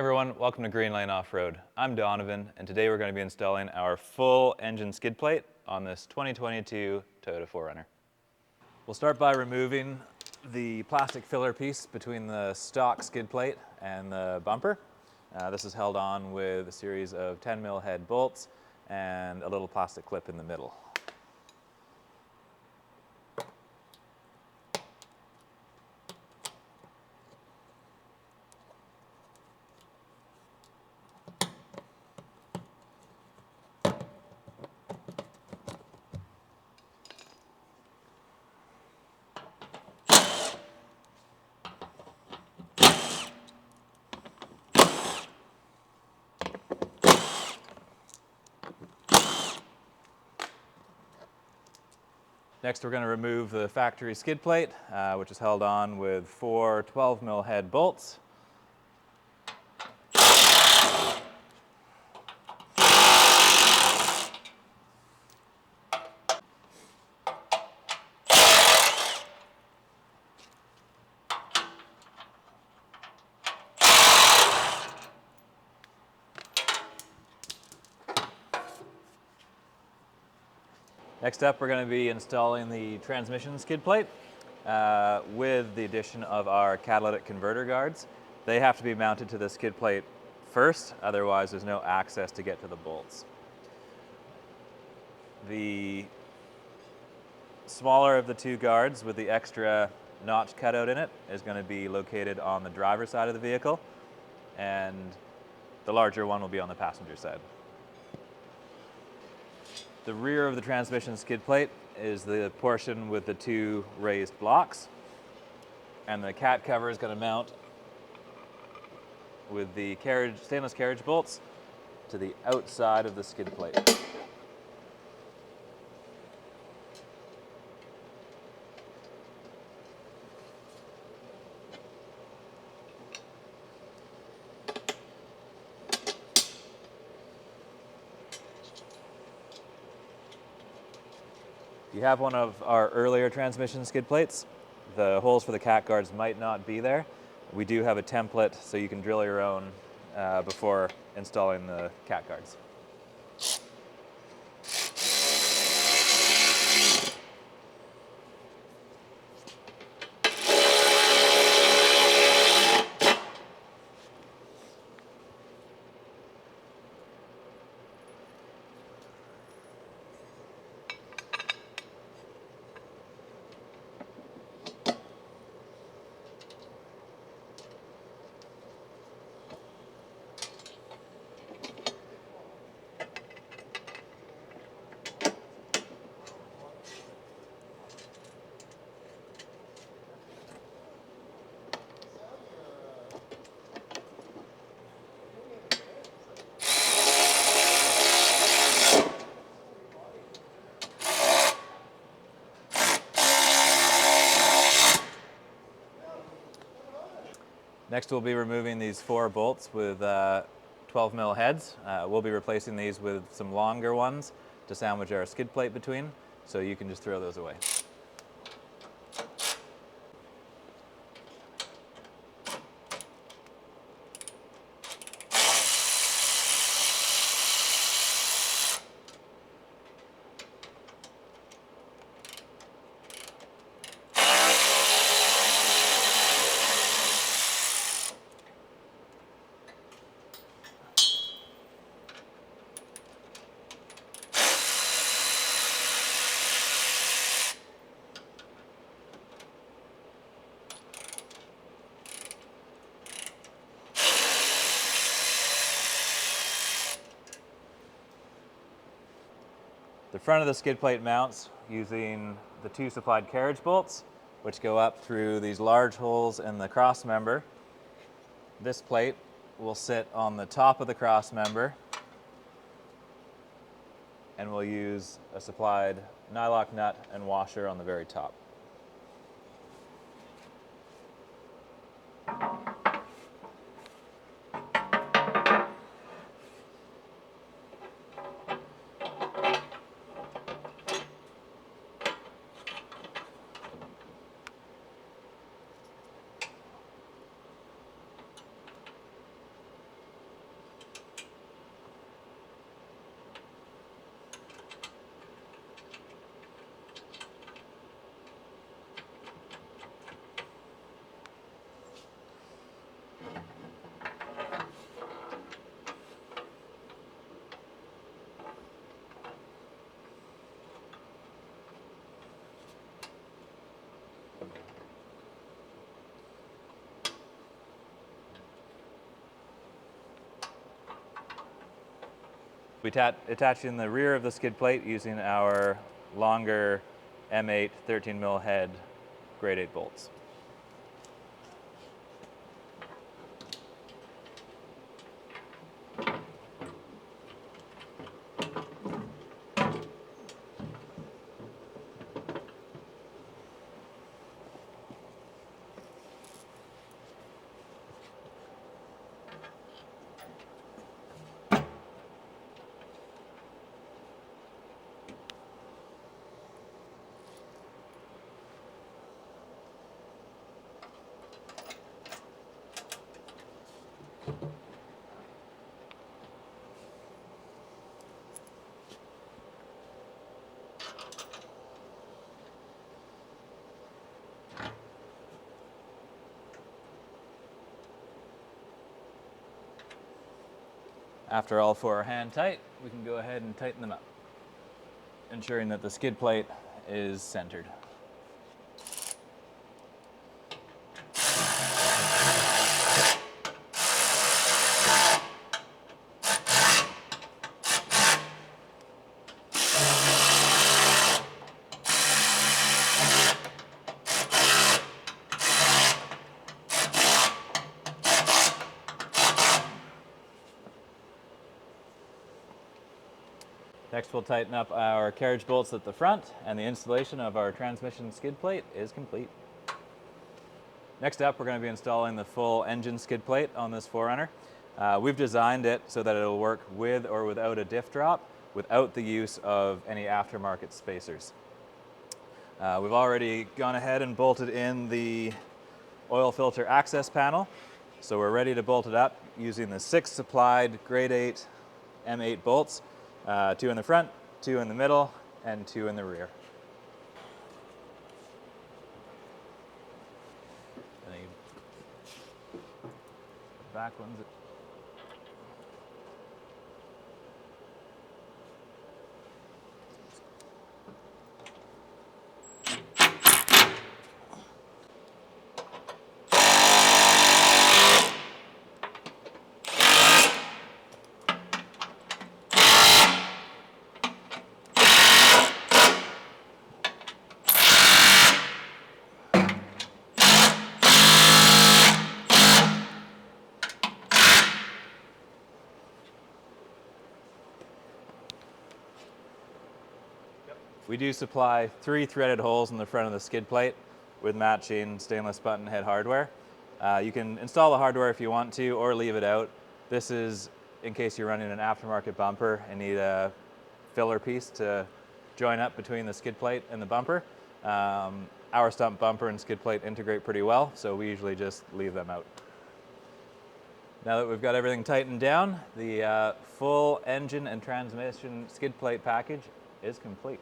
everyone, welcome to Greenlane Off-Road. I'm Donovan, and today we're going to be installing our full engine skid plate on this 2022 Toyota 4Runner. We'll start by removing the plastic filler piece between the stock skid plate and the bumper. This is held on with a series of 10mm head bolts and a little plastic clip in the middle. Next, we're going to remove the factory skid plate, which is held on with 4 12mm head bolts. Next up, we're going to be installing the transmission skid plate with the addition of our catalytic converter guards. They have to be mounted to the skid plate first, otherwise there's no access to get to the bolts. The smaller of the two guards with the extra notch cutout in it is going to be located on the driver's side of the vehicle, and the larger one will be on the passenger side. The rear of the transmission skid plate is the portion with the two raised blocks, and the cat cover is going to mount with the stainless carriage bolts to the outside of the skid plate. If you have one of our earlier transmission skid plates, the holes for the cat guards might not be there. We do have a template so you can drill your own before installing the cat guards. Next, we'll be removing these 4 bolts with 12mm heads. We'll be replacing these with some longer ones to sandwich our skid plate between, so you can just throw those away. The front of the skid plate mounts using the 2 supplied carriage bolts, which go up through these large holes in the cross member. This plate will sit on the top of the cross member, and we'll use a supplied nylock nut and washer on the very top. We attach in the rear of the skid plate using our longer M8 13 mil head grade 8 bolts. After all four are hand tight, we can go ahead and tighten them up, ensuring that the skid plate is centered. Next, we'll tighten up our carriage bolts at the front, and the installation of our transmission skid plate is complete. Next up, we're going to be installing the full engine skid plate on this 4Runner. We've designed it so that it'll work with or without a diff drop, without the use of any aftermarket spacers. We've already gone ahead and bolted in the oil filter access panel, so we're ready to bolt it up using the 6 supplied grade 8 M8 bolts. 2 in the front, 2 in the middle, and 2 in the rear. Back ones. We do supply 3 threaded holes in the front of the skid plate with matching stainless button head hardware. You can install the hardware if you want to, or leave it out. This is in case you're running an aftermarket bumper and need a filler piece to join up between the skid plate and the bumper. Our stump bumper and skid plate integrate pretty well, so we usually just leave them out. Now that we've got everything tightened down, the full engine and transmission skid plate package is complete.